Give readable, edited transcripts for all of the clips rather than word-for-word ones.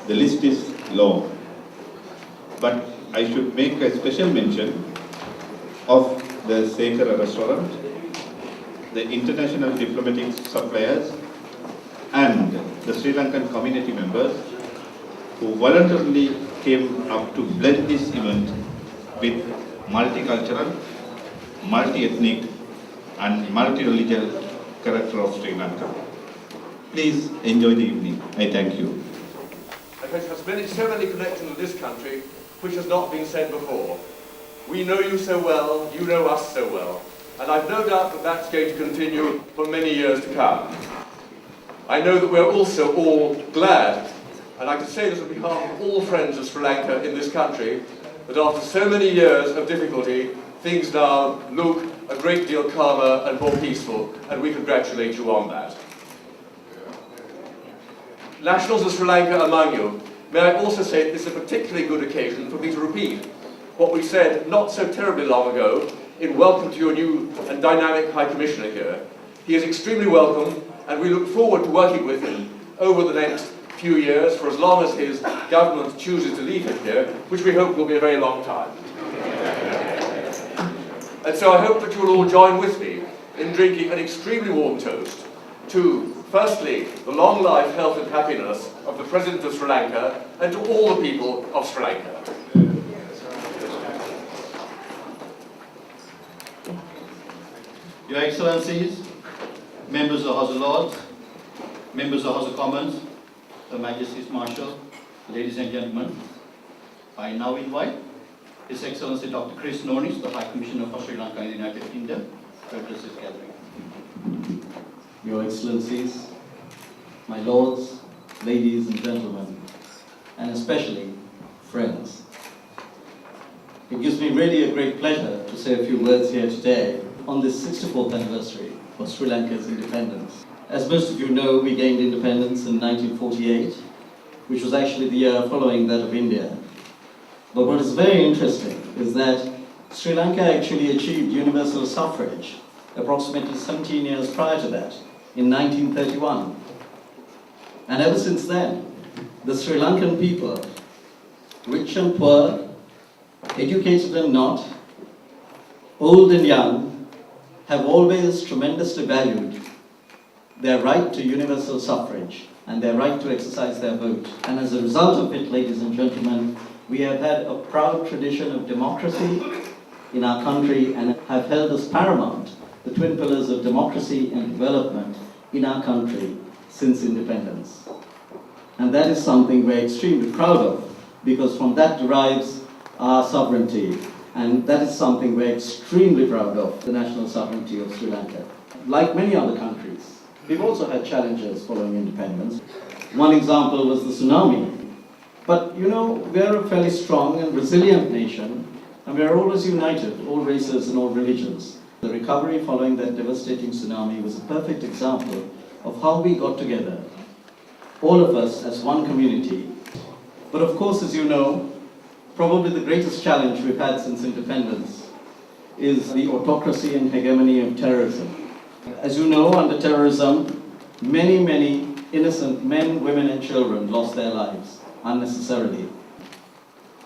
The list is long. But I should make a special mention of the Sekara restaurant, the international diplomatic suppliers, and the Sri Lankan community members who voluntarily came up to blend this event with multicultural, multi-ethnic, and multi-religious character of Sri Lanka. Please enjoy the evening. I thank you. A country has so many connections with this country, which has not been said before. We know you so well, you know us so well, and I've no doubt that that's going to continue for many years to come. I know that we're also all glad, and I can say this on behalf of all friends of Sri Lanka in this country, that after so many years of difficulty, things now look a great deal calmer and more peaceful, and we congratulate you on that. Nationals of Sri Lanka among you, may I also say this is a particularly good occasion for me to repeat what we said not so terribly long ago in welcome to your new and dynamic High Commissioner here. He is extremely welcome, and we look forward to working with him over the next few years for as long as his government chooses to leave him here, which we hope will be a very long time. And so I hope that you will all join with me in drinking an extremely warm toast to, firstly, the long life, health and happiness of the President of Sri Lanka and to all the people of Sri Lanka. Your Excellencies, members of the House of Lords, members of the House of Commons, Her Majesty's Marshal, ladies and gentlemen, I now invite His Excellency Dr. Chris Nonis, the High Commissioner for Sri Lanka in the United Kingdom, to address this gathering. Your Excellencies, my Lords, ladies and gentlemen, and especially friends. It gives me really a great pleasure to say a few words here today on this 64th anniversary of Sri Lanka's independence. As most of you know, we gained independence in 1948, which was actually the year following that of India. But what is very interesting is that Sri Lanka actually achieved universal suffrage approximately 17 years prior to that, in 1931. And ever since then, the Sri Lankan people, rich and poor, educated and not, old and young, have always tremendously valued their right to universal suffrage and their right to exercise their vote. And as a result of it, ladies and gentlemen, we have had a proud tradition of democracy in our country and have held as paramount the twin pillars of democracy and development in our country since independence. And that is something we're extremely proud of, because from that derives our sovereignty. And that is something we're extremely proud of, the national sovereignty of Sri Lanka. Like many other countries, we've also had challenges following independence. One example was the tsunami. But you know, we're a fairly strong and resilient nation, and we're always united, all races and all religions. The recovery following that devastating tsunami was a perfect example of how we got together, all of us as one community. But of course, as you know, probably the greatest challenge we've had since independence is the autocracy and hegemony of terrorism. As you know, under terrorism, many innocent men, women and children lost their lives unnecessarily.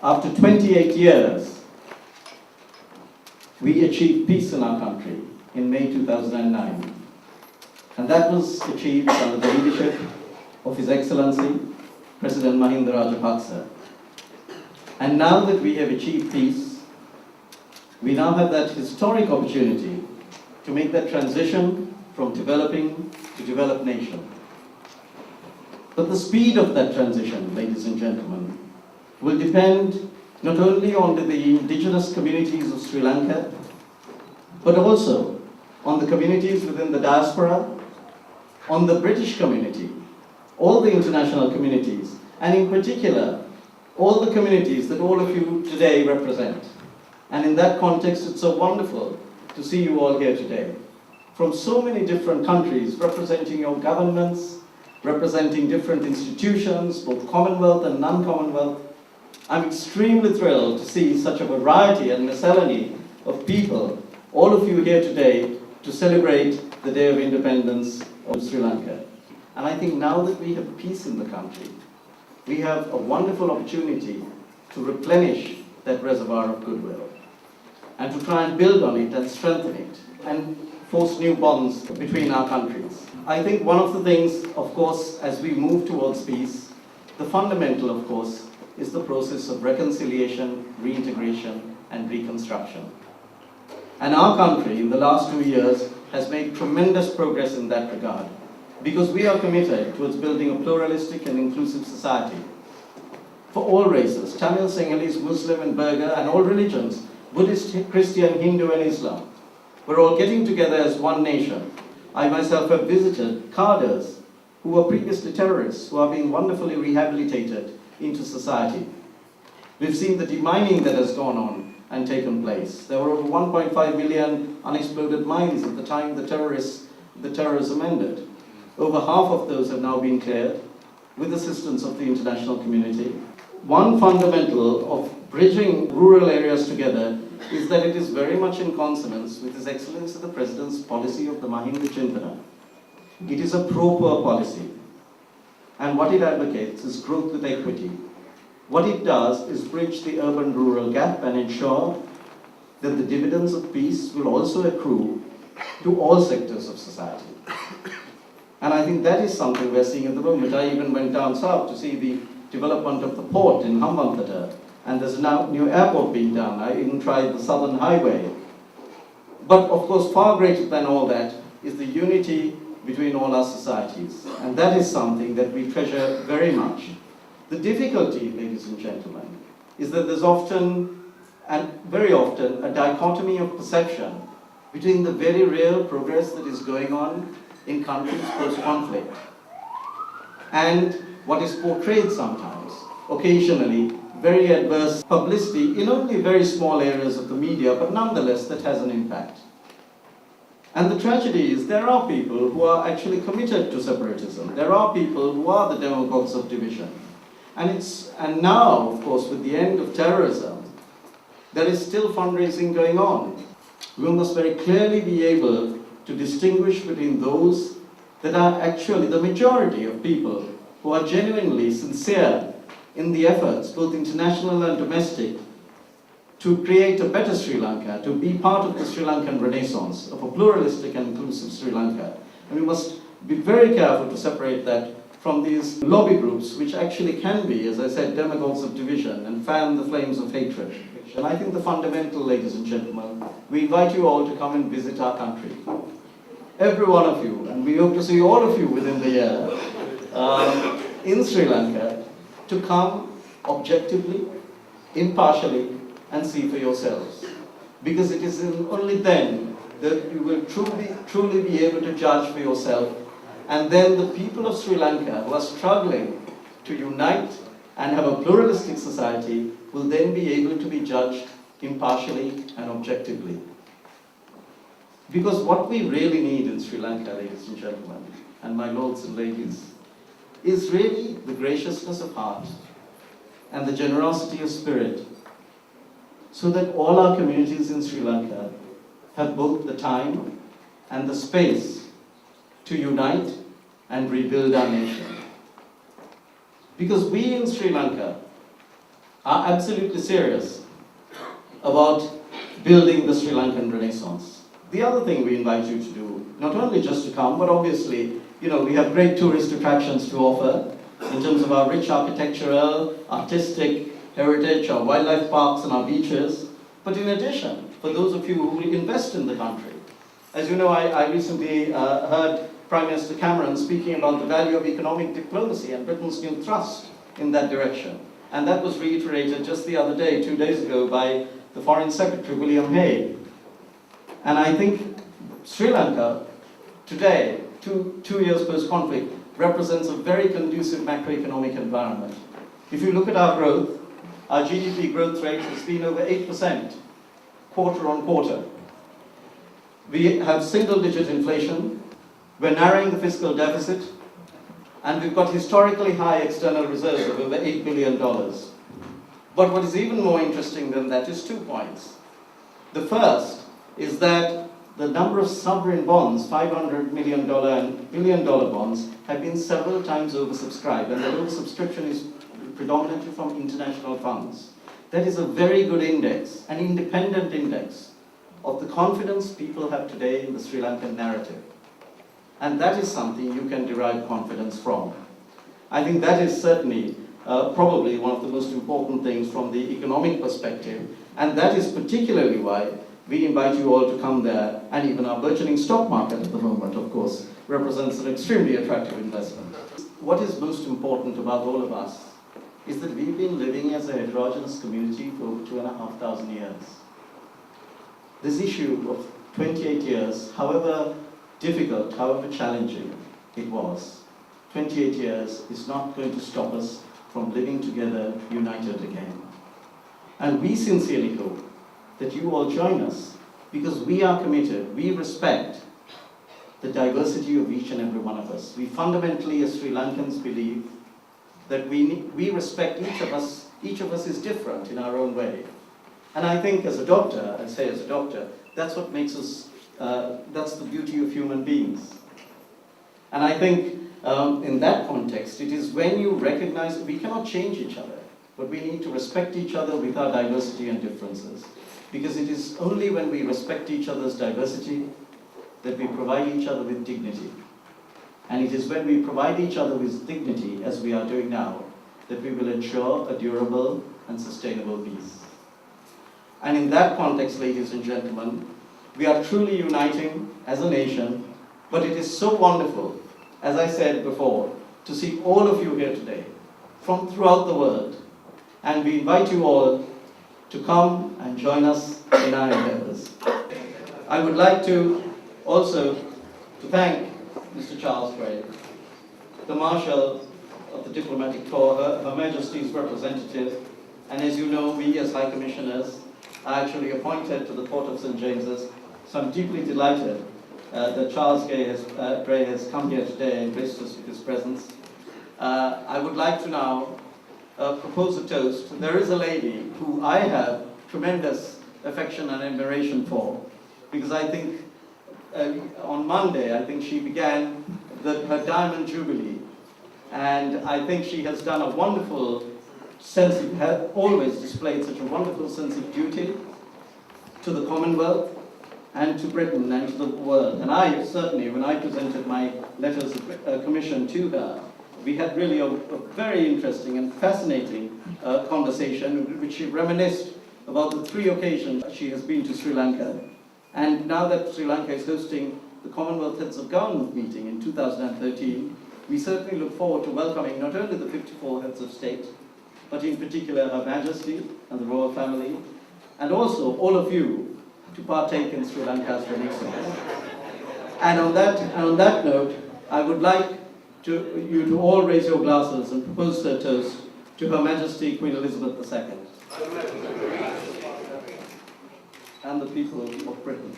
After 28 years, we achieved peace in our country in May 2009. And that was achieved under the leadership of His Excellency, President Mahinda Rajapaksa. And now that we have achieved peace, we now have that historic opportunity to make that transition from developing to developed nation. But the speed of that transition, ladies and gentlemen, will depend not only on the indigenous communities of Sri Lanka, but also on the communities within the diaspora, on the British community, all the international communities, and in particular, all the communities that all of you today represent. And in that context, it's so wonderful to see you all here today, from so many different countries, representing your governments, representing different institutions, both Commonwealth and non-Commonwealth. I'm extremely thrilled to see such a variety and miscellany of people, all of you here today, to celebrate the Day of Independence of Sri Lanka. And I think now that we have peace in the country, we have a wonderful opportunity to replenish that reservoir of goodwill and to try and build on it and strengthen it and force new bonds between our countries. I think one of the things, of course, as we move towards peace, the fundamental, of course, is the process of reconciliation, reintegration, and reconstruction. And our country, in the last 2 years, has made tremendous progress in that regard, because we are committed towards building a pluralistic and inclusive society for all races, Tamil, Sinhalese, Muslim and Burgher, and all religions, Buddhist, Christian, Hindu and Islam. We're all getting together as one nation. I myself have visited cadres who were previously terrorists, who are being wonderfully rehabilitated into society. We've seen the demining that has gone on and taken place. There were over 1.5 million unexploded mines at the time the terrorism ended. Over half of those have now been cleared with assistance of the international community. One fundamental of bridging rural areas together is that it is very much in consonance with His Excellency the President's policy of the Mahinda Chintana. It is a pro-poor policy, and what it advocates is growth with equity. What it does is bridge the urban-rural gap and ensure that the dividends of peace will also accrue to all sectors of society. And I think that is something we're seeing at the moment. I even went down south to see the development of the port in Hambantota, and there's now new airport being done. I even tried the Southern Highway. But of course, far greater than all that is the unity between all our societies. And that is something that we treasure very much. The difficulty, ladies and gentlemen, is that there's often, and very often, a dichotomy of perception between the very real progress that is going on in countries post-conflict and what is portrayed sometimes, occasionally, very adverse publicity in only very small areas of the media, but nonetheless that has an impact. And the tragedy is there are people who are actually committed to separatism. There are people who are the demagogues of division. And now, of course, with the end of terrorism, there is still fundraising going on. We must very clearly be able to distinguish between those that are actually the majority of people who are genuinely sincere in the efforts, both international and domestic, to create a better Sri Lanka, to be part of the Sri Lankan Renaissance, of a pluralistic and inclusive Sri Lanka. And we must be very careful to separate that from these lobby groups, which actually can be, as I said, demagogues of division and fan the flames of hatred. And I think the fundamental, ladies and gentlemen, we invite you all to come and visit our country. Every one of you, and we hope to see all of you within the year, in Sri Lanka, to come objectively, impartially, and see for yourselves. Because it is only then that you will truly be able to judge for yourself. And then the people of Sri Lanka who are struggling to unite and have a pluralistic society will then be able to be judged impartially and objectively. Because what we really need in Sri Lanka, ladies and gentlemen, and my lords and ladies, is really the graciousness of heart and the generosity of spirit, so that all our communities in Sri Lanka have both the time and the space to unite and rebuild our nation. Because we in Sri Lanka are absolutely serious about building the Sri Lankan Renaissance. The other thing we invite you to do, not only just to come, but obviously, we have great tourist attractions to offer in terms of our rich architectural, artistic heritage, our wildlife parks and our beaches. But in addition, for those of you who will invest in the country, as you know, I recently heard Prime Minister Cameron speaking about the value of economic diplomacy and Britain's new thrust in that direction. And that was reiterated just the other day, 2 days ago, by the Foreign Secretary, William Hague. And I think Sri Lanka, today, two years post-conflict, represents a very conducive macroeconomic environment. If you look at our growth, our GDP growth rate has been over 8%, quarter on quarter. We have single-digit inflation, we're narrowing the fiscal deficit, and we've got historically high external reserves of over $8 billion. But what is even more interesting than that is 2 points. The first is that the number of sovereign bonds, $500 million and $1 billion bonds, have been several times oversubscribed, and the oversubscription is predominantly from international funds. That is a very good index, an independent index of the confidence people have today in the Sri Lankan narrative. And that is something you can derive confidence from. I think that is certainly probably one of the most important things from the economic perspective, and that is particularly why we invite you all to come there, and even our burgeoning stock market at the moment, of course, represents an extremely attractive investment. What is most important about all of us is that we've been living as a heterogeneous community for over 2,500 years. This issue of 28 years, however difficult, however challenging it was, 28 years is not going to stop us from living together, united again. And we sincerely hope that you all join us, because we are committed, we respect the diversity of each and every one of us. We fundamentally, as Sri Lankans, believe that we respect each of us is different in our own way. And I think as a doctor, I say as a doctor, that's what makes us, that's the beauty of human beings. And I think in that context, it is when you recognize that we cannot change each other, but we need to respect each other with our diversity and differences. Because it is only when we respect each other's diversity that we provide each other with dignity. And it is when we provide each other with dignity, as we are doing now, that we will ensure a durable and sustainable peace. And in that context, ladies and gentlemen, we are truly uniting as a nation, but it is so wonderful, as I said before, to see all of you here today from throughout the world. And we invite you all to come and join us in our endeavors. I would like to also thank Mr. Charles Gray, the Marshal of the Diplomatic Corps, Her Majesty's representative, and as you know, we as High Commissioners are actually appointed to the Port of St. James's, so I'm deeply delighted that Charles Gray has come here today and graced us with his presence. I would like to now propose a toast. There is a lady who I have tremendous affection and admiration for, because I think on Monday, I think she began her Diamond Jubilee, and I think she has done a wonderful sense of, has always displayed such a wonderful sense of duty to the Commonwealth and to Britain and to the world. And I certainly, when I presented my letters of commission to her, we had really a very interesting and fascinating conversation, which she reminisced about the 3 occasions she has been to Sri Lanka. And now that Sri Lanka is hosting the Commonwealth Heads of Government meeting in 2013, we certainly look forward to welcoming not only the 54 heads of state, but in particular Her Majesty and the royal family, and also all of you to partake in Sri Lanka's Renaissance. And on that note, I would like you to all raise your glasses and propose a toast to Her Majesty Queen Elizabeth II. And the people of Britain.